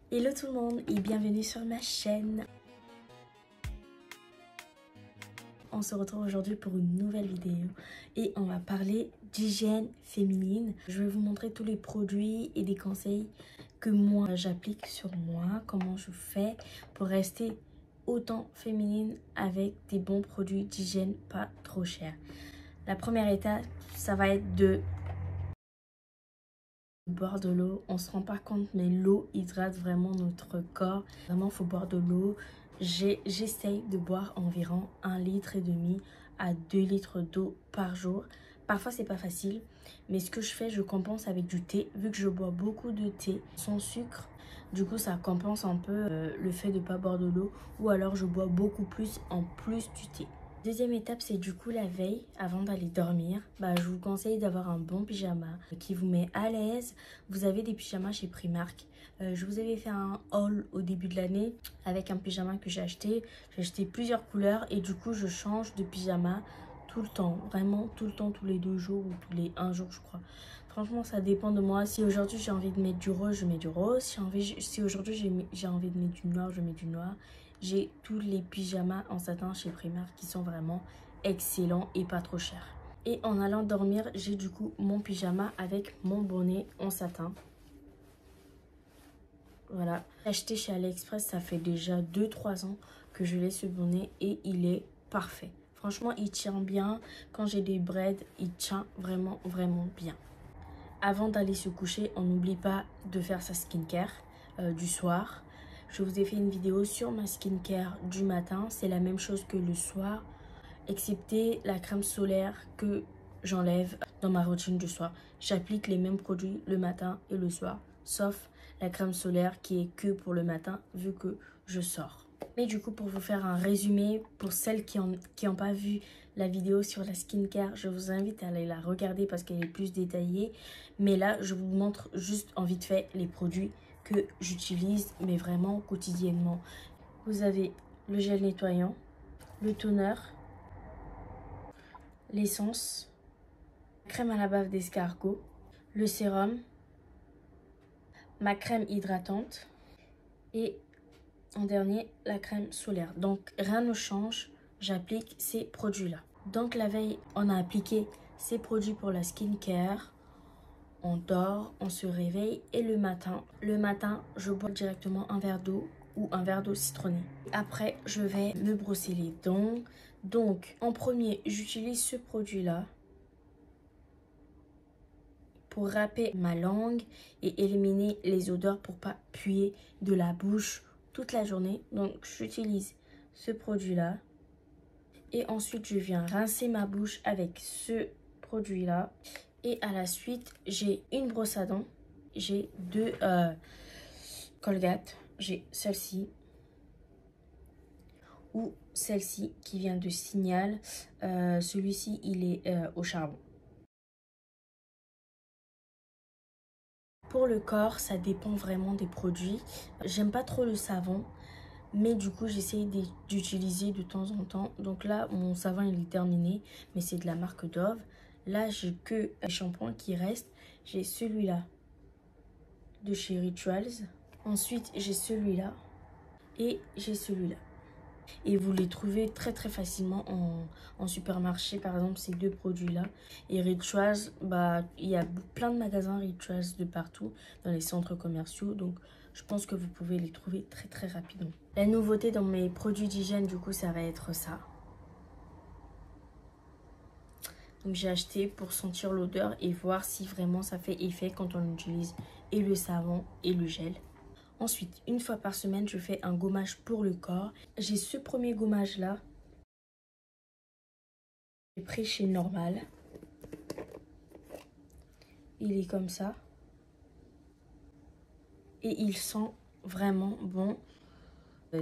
Hello tout le monde et bienvenue sur ma chaîne. On se retrouve aujourd'hui pour une nouvelle vidéo et on va parler d'hygiène féminine. Je vais vous montrer tous les produits et des conseils que moi j'applique sur moi, comment je fais pour rester autant féminine avec des bons produits d'hygiène pas trop chers. La première étape, ça va être de boire de l'eau. On se rend pas compte, mais l'eau hydrate vraiment notre corps. Vraiment, il faut boire de l'eau. J'essaye de boire environ 1,5 litre à 2 litres d'eau par jour. Parfois, c'est pas facile, mais ce que je fais, je compense avec du thé. Vu que je bois beaucoup de thé sans sucre, du coup, ça compense un peu le fait de pas boire de l'eau. Ou alors, je bois beaucoup plus en plus du thé. Deuxième étape, c'est du coup la veille, avant d'aller dormir, je vous conseille d'avoir un bon pyjama qui vous met à l'aise. Vous avez des pyjamas chez Primark. Je vous avais fait un haul au début de l'année avec un pyjama que j'ai acheté. J'ai acheté plusieurs couleurs et du coup, je change de pyjama tout le temps. Vraiment tout le temps, tous les 2 jours ou tous les 1 jour, je crois. Franchement, ça dépend de moi. Si aujourd'hui j'ai envie de mettre du rose, je mets du rose. Si aujourd'hui j'ai envie de mettre du noir, je mets du noir. J'ai tous les pyjamas en satin chez Primark qui sont vraiment excellents et pas trop chers. Et en allant dormir, j'ai du coup mon pyjama avec mon bonnet en satin. Voilà. Acheté chez AliExpress, ça fait déjà 2-3 ans que je l'ai ce bonnet et il est parfait. Franchement, il tient bien. Quand j'ai des braids, il tient vraiment, vraiment bien. Avant d'aller se coucher, on n'oublie pas de faire sa skincare du soir. Je vous ai fait une vidéo sur ma skincare du matin. C'est la même chose que le soir, excepté la crème solaire que j'enlève dans ma routine du soir. J'applique les mêmes produits le matin et le soir, sauf la crème solaire qui est que pour le matin vu que je sors. Mais du coup, pour vous faire un résumé, pour celles qui ont pas vu la vidéo sur la skincare, je vous invite à aller la regarder parce qu'elle est plus détaillée. Mais là, je vous montre juste en vite fait les produits que j'utilise, mais vraiment quotidiennement. Vous avez le gel nettoyant, le toner, l'essence, la crème à la bave d'escargot, le sérum, ma crème hydratante et en dernier, la crème solaire. Donc, rien ne change, j'applique ces produits-là. Donc, la veille, on a appliqué ces produits pour la skincare. On dort, on se réveille et le matin, je bois directement un verre d'eau ou un verre d'eau citronnée. Après, je vais me brosser les dents. Donc, en premier, j'utilise ce produit-là pour râper ma langue et éliminer les odeurs pour pas puer de la bouche toute la journée. Donc, j'utilise ce produit-là. Et ensuite, je viens rincer ma bouche avec ce produit-là. Et à la suite, j'ai une brosse à dents. J'ai 2 Colgate. J'ai celle-ci ou celle-ci qui vient de Signal. Celui-ci, il est au charbon. Pour le corps, ça dépend vraiment des produits. J'aime pas trop le savon, mais du coup, j'essaye d'utiliser de temps en temps. Donc là, mon savon, il est terminé, mais c'est de la marque Dove. Là, j'ai que les shampoings qui restent. J'ai celui-là de chez Rituals. Ensuite, j'ai celui-là et j'ai celui-là. Et vous les trouvez très très facilement en supermarché, par exemple ces 2 produits-là. Et Rituals, il y a plein de magasins Rituals de partout dans les centres commerciaux. Donc je pense que vous pouvez les trouver très très rapidement. La nouveauté dans mes produits d'hygiène, du coup, ça va être ça. Donc j'ai acheté pour sentir l'odeur et voir si vraiment ça fait effet quand on utilise et le savon et le gel. Ensuite, une fois par semaine, je fais un gommage pour le corps. J'ai ce premier gommage-là. J'ai pris chez Normal. Il est comme ça. Et il sent vraiment bon.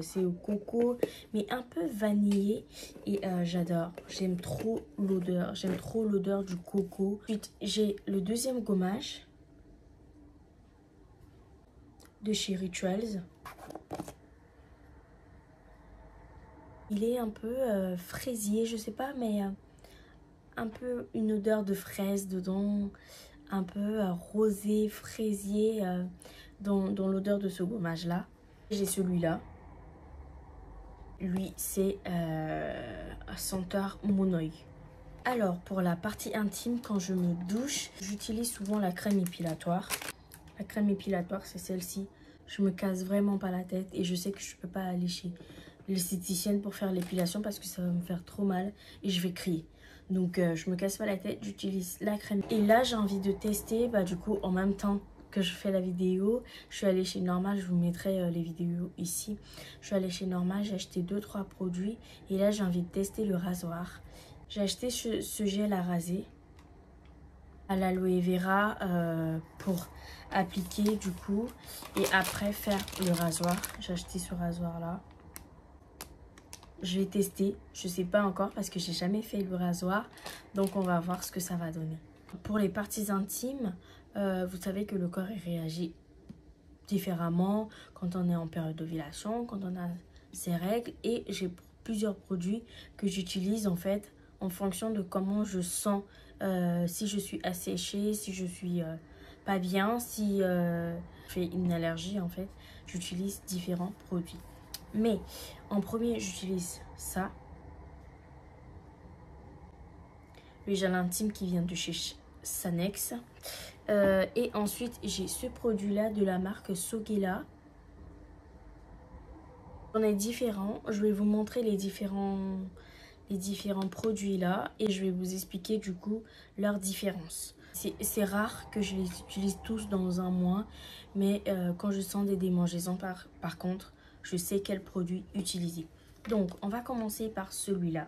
C'est au coco, mais un peu vanillé. Et j'adore. J'aime trop l'odeur. J'aime trop l'odeur du coco. Ensuite, j'ai le deuxième gommage de chez Rituals. Il est un peu fraisier, je sais pas, mais un peu une odeur de fraise dedans, un peu rosé, fraisier. dans l'odeur de ce gommage-là. J'ai celui-là. Lui, c'est senteur Monoï. Alors, pour la partie intime, quand je me douche, j'utilise souvent la crème épilatoire. La crème épilatoire, c'est celle-ci. Je me casse vraiment pas la tête et je sais que je peux pas aller chez l'esthéticienne pour faire l'épilation parce que ça va me faire trop mal et je vais crier. Donc, je me casse pas la tête, j'utilise la crème. Et là, j'ai envie de tester, du coup, en même temps que je fais la vidéo, je suis allée chez Normal, je vous mettrai les vidéos ici. Je suis allée chez Normal, j'ai acheté 2-3 produits et là, j'ai envie de tester le rasoir. J'ai acheté ce gel à raser à l'aloe vera pour appliquer du coup et après faire le rasoir. J'ai acheté ce rasoir là. Je vais tester, je sais pas encore parce que j'ai jamais fait le rasoir, donc on va voir ce que ça va donner. Pour les parties intimes, vous savez que le corps réagit différemment quand on est en période d'ovulation, quand on a ses règles, et j'ai plusieurs produits que j'utilise en fait en fonction de comment je sens, si je suis asséchée, si je suis pas bien, si j'ai une allergie en fait, j'utilise différents produits. Mais en premier, j'utilise ça. Le gel intime qui vient de chez Sanex. Et ensuite, j'ai ce produit-là de la marque Sogela. On est différents. Je vais vous montrer les différents produits là. Et je vais vous expliquer du coup leurs différences. C'est rare que je les utilise tous dans un mois. Mais quand je sens des démangeaisons par contre, je sais quel produit utiliser. Donc, on va commencer par celui-là.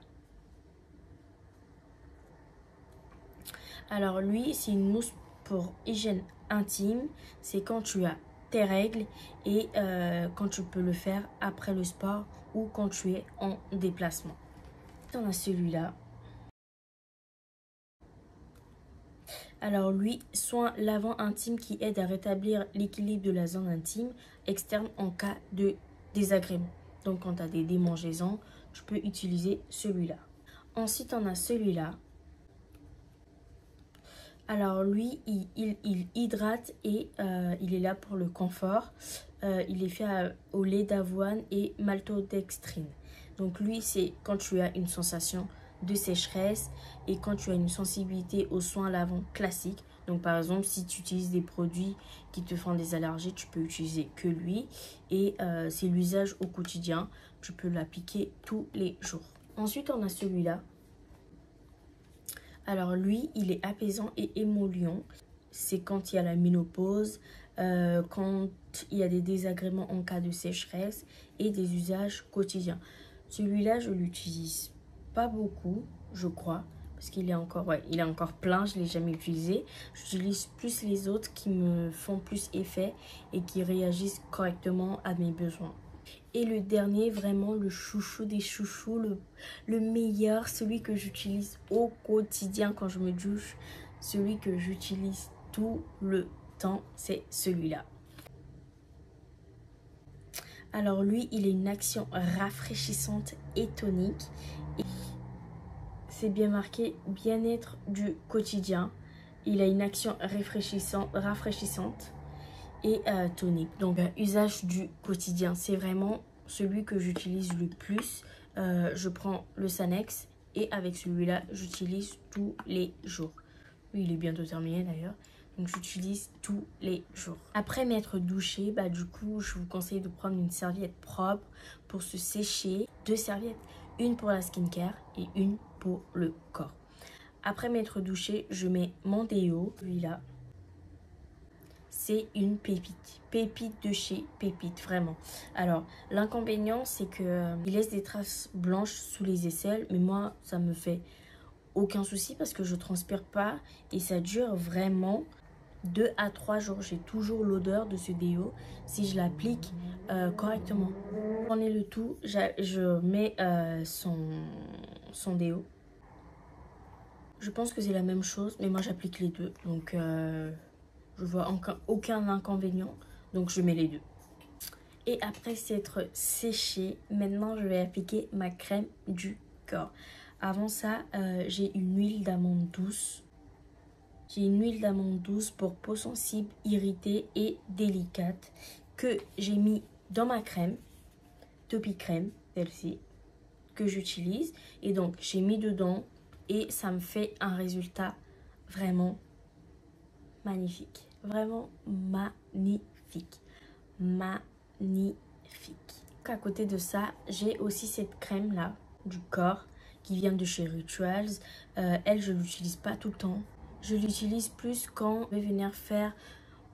Alors, lui, c'est une mousse pour hygiène intime. C'est quand tu as tes règles et quand tu peux le faire après le sport ou quand tu es en déplacement. On a celui-là. Alors, lui, soin lavant intime qui aide à rétablir l'équilibre de la zone intime externe en cas de désagrément. Donc, quand tu as des démangeaisons, tu peux utiliser celui-là. Ensuite, on a celui-là. Alors, lui, il hydrate et il est là pour le confort. Il est fait au lait d'avoine et maltodextrine. Donc, lui, c'est quand tu as une sensation de sécheresse et quand tu as une sensibilité aux soins lavants classiques. Donc, par exemple, si tu utilises des produits qui te font des allergies, tu peux utiliser que lui. Et c'est l'usage au quotidien. Tu peux l'appliquer tous les jours. Ensuite, on a celui-là. Alors, lui, il est apaisant et émollient. C'est quand il y a la ménopause, quand il y a des désagréments en cas de sécheresse et des usages quotidiens. Celui-là, je l'utilise pas beaucoup, je crois. Parce qu'il est encore, il est encore plein, je ne l'ai jamais utilisé. J'utilise plus les autres qui me font plus effet et qui réagissent correctement à mes besoins. Et le dernier, vraiment le chouchou des chouchous, le meilleur, celui que j'utilise au quotidien quand je me douche, celui que j'utilise tout le temps, c'est celui-là. Alors lui, il a une action rafraîchissante et tonique. C'est bien marqué bien-être du quotidien. Il a une action rafraîchissante et tonique. Donc usage du quotidien, c'est vraiment celui que j'utilise le plus. Je prends le Sanex et avec celui-là, j'utilise tous les jours. Lui, il est bientôt terminé d'ailleurs. Donc j'utilise tous les jours. Après m'être douché, du coup, je vous conseille de prendre une serviette propre pour se sécher. 2 serviettes, une pour la skincare et une pour le corps. Après m'être douché, je mets mon déo, celui-là. C'est une pépite. Pépite de chez Pépite, vraiment. Alors, l'inconvénient, c'est que il laisse des traces blanches sous les aisselles. Mais moi, ça me fait aucun souci parce que je transpire pas. Et ça dure vraiment 2 à 3 jours. J'ai toujours l'odeur de ce déo si je l'applique correctement. Prenez le tout. Je mets son déo. Je pense que c'est la même chose. Mais moi, j'applique les deux. Donc... je vois aucun inconvénient, donc je mets les deux. Et après s'être séché, maintenant je vais appliquer ma crème du corps. Avant ça, j'ai une huile d'amande douce. J'ai une huile d'amande douce pour peau sensible, irritée et délicate que j'ai mis dans ma crème, Topi Crème, celle-ci, que j'utilise. Et donc, j'ai mis dedans et ça me fait un résultat vraiment magnifique. Vraiment magnifique. Magnifique. À côté de ça, j'ai aussi cette crème-là du corps qui vient de chez Rituals. Elle, je ne l'utilise pas tout le temps. Je l'utilise plus quand je vais venir faire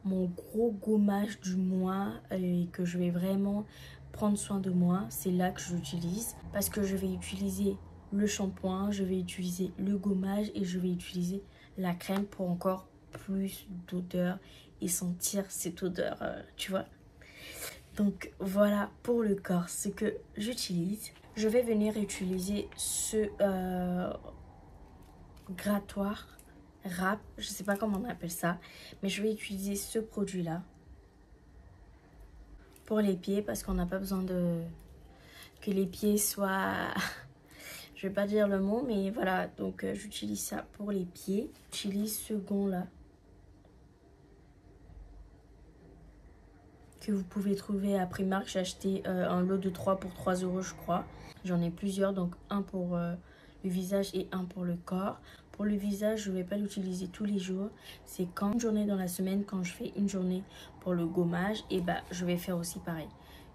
mon gros gommage du mois et que je vais vraiment prendre soin de moi. C'est là que je l'utilise parce que je vais utiliser le shampoing, je vais utiliser le gommage et je vais utiliser la crème pour encore plus d'odeur et sentir cette odeur, tu vois. Donc voilà pour le corps ce que j'utilise. Je vais venir utiliser ce grattoir, râpe, je sais pas comment on appelle ça, mais je vais utiliser ce produit là pour les pieds parce qu'on n'a pas besoin de que les pieds soient je vais pas dire le mot, mais voilà, donc j'utilise ça pour les pieds. J'utilise ce gant là que vous pouvez trouver à Primark. J'ai acheté un lot de 3 pour 3 € je crois. J'en ai plusieurs, donc un pour le visage et un pour le corps. Pour le visage, je ne vais pas l'utiliser tous les jours. C'est quand une journée dans la semaine, quand je fais une journée pour le gommage, et bah je vais faire aussi pareil.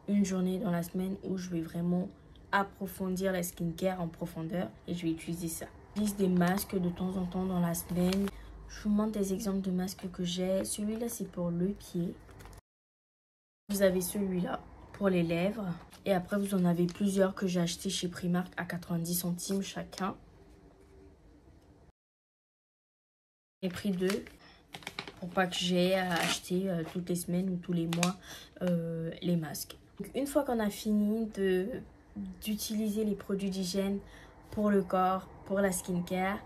Une journée dans la semaine où je vais vraiment approfondir la skincare en profondeur et je vais utiliser ça. J'utilise des masques de temps en temps dans la semaine. Je vous montre des exemples de masques que j'ai. Celui-là, c'est pour le pied. Vous avez celui-là pour les lèvres. Et après, vous en avez plusieurs que j'ai acheté chez Primark à 90 centimes chacun. J'ai pris 2 pour pas que j'ai à acheter toutes les semaines ou tous les mois les masques. Donc, une fois qu'on a fini d'utiliser les produits d'hygiène pour le corps, pour la skincare,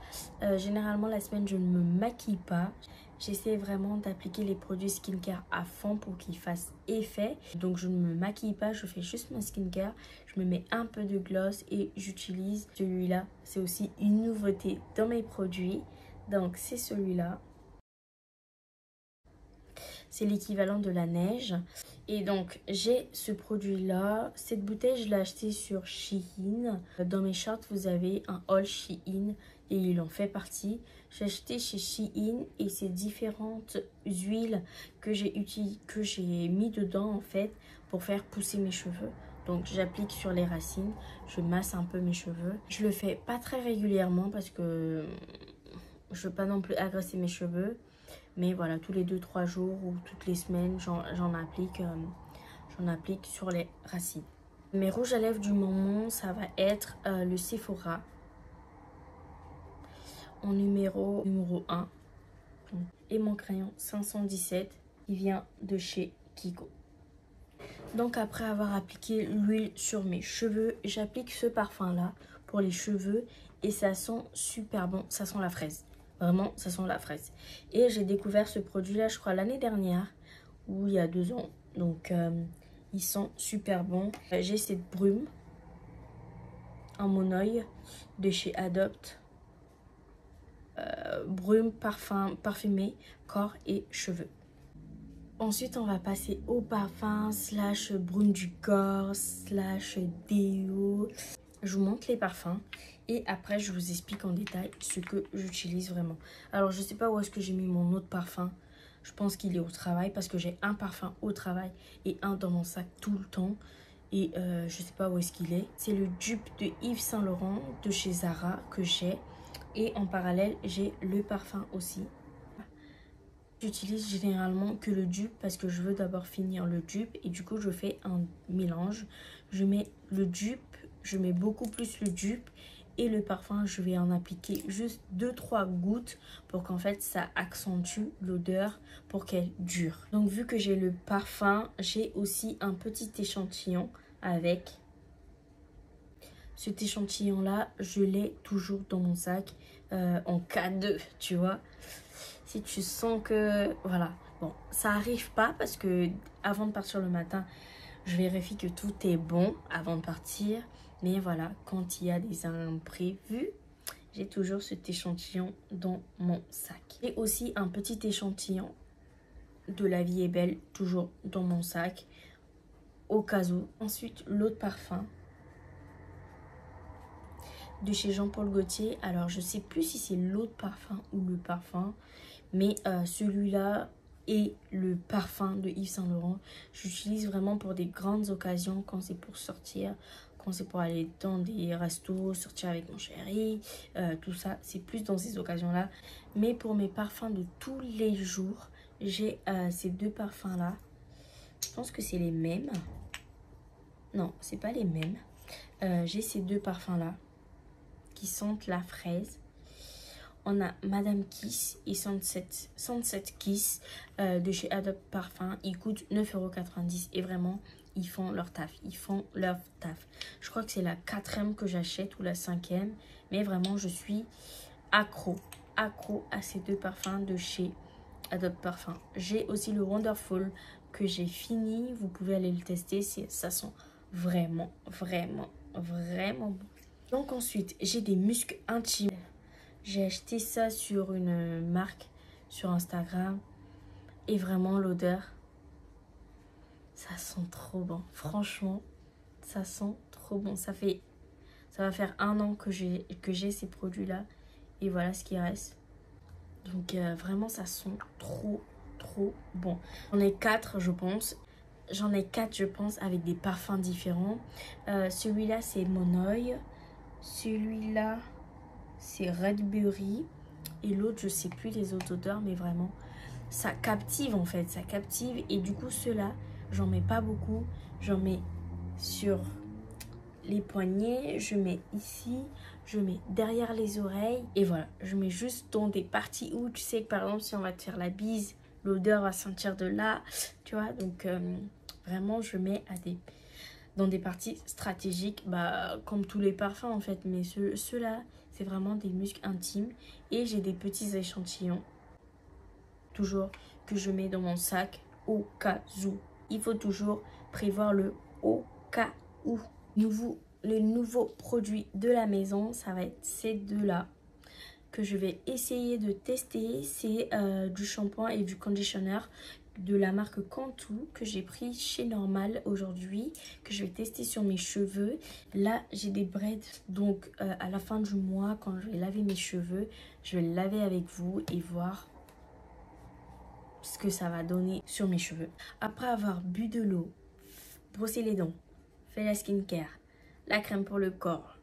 généralement la semaine, je ne me maquille pas. J'essaie vraiment d'appliquer les produits skincare à fond pour qu'ils fassent effet. Donc je ne me maquille pas, je fais juste ma skincare. Je me mets un peu de gloss et j'utilise celui-là. C'est aussi une nouveauté dans mes produits. Donc c'est celui-là. C'est l'équivalent de la neige. Et donc j'ai ce produit-là. Cette bouteille, je l'ai acheté sur Shein. Dans mes shorts, vous avez un haul Shein et il en fait partie. J'ai acheté chez Shein et c'est différentes huiles que j'ai mis dedans en fait pour faire pousser mes cheveux. Donc j'applique sur les racines, je masse un peu mes cheveux. Je le fais pas très régulièrement parce que je veux pas non plus agresser mes cheveux. Mais voilà, tous les 2-3 jours ou toutes les semaines, j'en applique sur les racines. Mes rouges à lèvres du moment, ça va être le Sephora. En numéro 1. Et mon crayon 517 qui vient de chez Kiko. Donc après avoir appliqué l'huile sur mes cheveux, j'applique ce parfum là pour les cheveux et ça sent super bon, ça sent la fraise. Vraiment, ça sent la fraise. Et j'ai découvert ce produit là, je crois l'année dernière ou il y a 2 ans. Donc il sent super bon. J'ai cette brume en monoeil de chez Adopt. Brume parfumé corps et cheveux. Ensuite on va passer au parfum slash brume du corps slash déo. Je vous montre les parfums et après je vous explique en détail ce que j'utilise vraiment. Alors je sais pas où est-ce que j'ai mis mon autre parfum. Je pense qu'il est au travail parce que j'ai un parfum au travail et un dans mon sac tout le temps. Et je sais pas où est-ce qu'il est. C'est le dupe de Yves Saint Laurent de chez Zara que j'ai. Et en parallèle, j'ai le parfum aussi. J'utilise généralement que le dupe parce que je veux d'abord finir le dupe. Et du coup, je fais un mélange. Je mets le dupe, je mets beaucoup plus le dupe. Et le parfum, je vais en appliquer juste 2-3 gouttes pour qu'en fait, ça accentue l'odeur pour qu'elle dure. Donc, vu que j'ai le parfum, j'ai aussi un petit échantillon avec... Cet échantillon-là, je l'ai toujours dans mon sac en cas de, tu vois. Si tu sens que... Voilà. Bon, ça arrive pas parce que avant de partir le matin, je vérifie que tout est bon avant de partir. Mais voilà, quand il y a des imprévus, j'ai toujours cet échantillon dans mon sac. Et aussi un petit échantillon de La Vie est Belle, toujours dans mon sac, au cas où. Ensuite, l'autre parfum de chez Jean-Paul Gaultier. Alors, je sais plus si c'est l'autre parfum ou le parfum, mais celui-là et le parfum de Yves Saint Laurent, j'utilise vraiment pour des grandes occasions, quand c'est pour sortir, quand c'est pour aller dans des restos, sortir avec mon chéri, tout ça, c'est plus dans ces occasions-là. Mais pour mes parfums de tous les jours, j'ai ces deux parfums-là. Je pense que c'est les mêmes. Non, c'est pas les mêmes. J'ai ces deux parfums-là qui sentent la fraise. On a Madame Kiss et Sunset Kiss de chez Adobe Parfum. Ils coûtent 9,90 € et vraiment, ils font leur taf. Ils font leur taf. Je crois que c'est la 4e que j'achète ou la 5e. Mais vraiment, je suis accro à ces deux parfums de chez Adobe Parfum. J'ai aussi le Wonderful que j'ai fini. Vous pouvez aller le tester. Ça sent vraiment bon. Donc ensuite, j'ai des muscs intimes. J'ai acheté ça sur une marque sur Instagram. Et vraiment, l'odeur, ça sent trop bon. Franchement, ça sent trop bon. Ça va faire 1 an que j'ai ces produits-là. Et voilà ce qui reste. Donc vraiment, ça sent trop bon. J'en ai 4, je pense. Avec des parfums différents. Celui-là, c'est Monoï. Celui-là, c'est Redberry. Et l'autre, je sais plus les autres odeurs, mais vraiment, ça captive en fait. Ça captive. Et du coup, ceux-là, j'en mets pas beaucoup. J'en mets sur les poignets. Je mets ici. Je mets derrière les oreilles. Et voilà, je mets juste dans des parties où tu sais que par exemple, si on va te faire la bise, l'odeur va sentir de là. Tu vois, donc vraiment, je mets dans des parties stratégiques, comme tous les parfums en fait. Mais ceux-là, c'est vraiment des muscs intimes. Et j'ai des petits échantillons, toujours, que je mets dans mon sac au cas où. Il faut toujours prévoir le au cas où. Le nouveau produit de la maison, ça va être ces deux-là que je vais essayer de tester. C'est du shampoing et du conditioner de la marque Cantu que j'ai pris chez Normal aujourd'hui, que je vais tester sur mes cheveux. Là, j'ai des braids, donc à la fin du mois, quand je vais laver mes cheveux, je vais le laver avec vous et voir ce que ça va donner sur mes cheveux. Après avoir bu de l'eau, brossé les dents, fait la skincare, la crème pour le corps,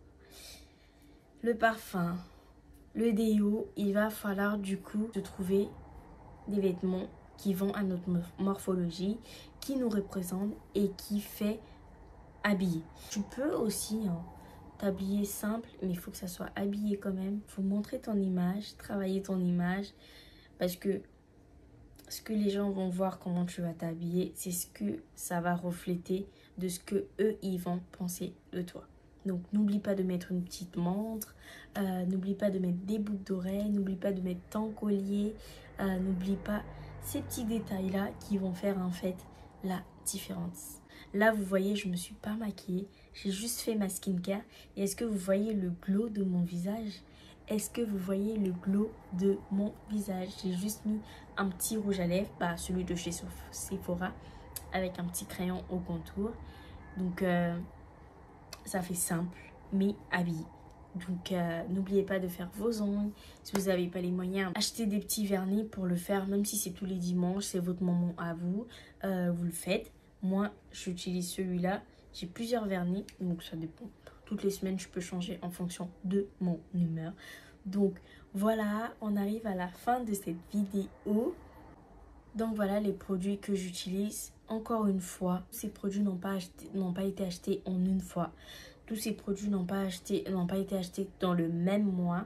le parfum, le déo, il va falloir du coup se trouver des vêtements qui vont à notre morphologie, qui nous représentent et qui fait habiller. Tu peux aussi t'habiller simple, mais il faut que ça soit habillé quand même. Il faut montrer ton image, travailler ton image, parce que ce que les gens vont voir, comment tu vas t'habiller, c'est ce que ça va refléter de ce que eux ils vont penser de toi. Donc n'oublie pas de mettre une petite montre, n'oublie pas de mettre des boucles d'oreilles, n'oublie pas de mettre ton collier, n'oublie pas ces petits détails là qui vont faire en fait la différence. Là vous voyez, je me suis pas maquillée, j'ai juste fait ma skincare. Et est-ce que vous voyez le glow de mon visage? Est-ce que vous voyez le glow de mon visage? J'ai juste mis un petit rouge à lèvres, celui de chez Sephora, avec un petit crayon au contour. Donc ça fait simple mais habillé. Donc n'oubliez pas de faire vos ongles. Si vous n'avez pas les moyens, achetez des petits vernis pour le faire, même si c'est tous les dimanches, c'est votre moment à vous. Vous le faites. Moi, j'utilise celui-là. J'ai plusieurs vernis, donc ça dépend. Toutes les semaines, je peux changer en fonction de mon humeur. Donc voilà, on arrive à la fin de cette vidéo. Donc voilà les produits que j'utilise. Encore une fois, ces produits n'ont pas été achetés en une fois. Tous ces produits n'ont pas été achetés dans le même mois.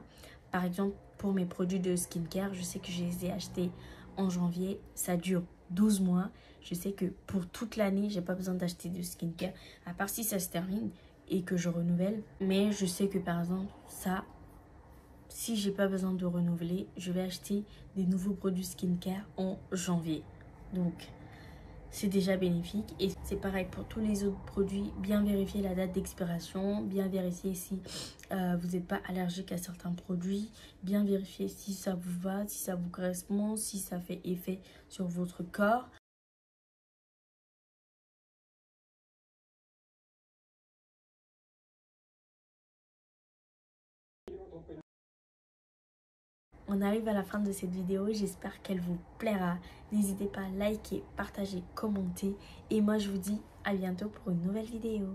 Par exemple, pour mes produits de skincare, je sais que je les ai achetés en janvier. Ça dure 12 mois. Je sais que pour toute l'année, j'ai pas besoin d'acheter de skincare. À part si ça se termine et que je renouvelle. Mais je sais que par exemple, ça, si j'ai pas besoin de renouveler, je vais acheter des nouveaux produits skincare en janvier. Donc, c'est déjà bénéfique. Et c'est pareil pour tous les autres produits. Bien vérifier la date d'expiration, bien vérifier si vous n'êtes pas allergique à certains produits, bien vérifier si ça vous va, si ça vous correspond, si ça fait effet sur votre corps. On arrive à la fin de cette vidéo, j'espère qu'elle vous plaira. N'hésitez pas à liker, partager, commenter. Et moi je vous dis à bientôt pour une nouvelle vidéo.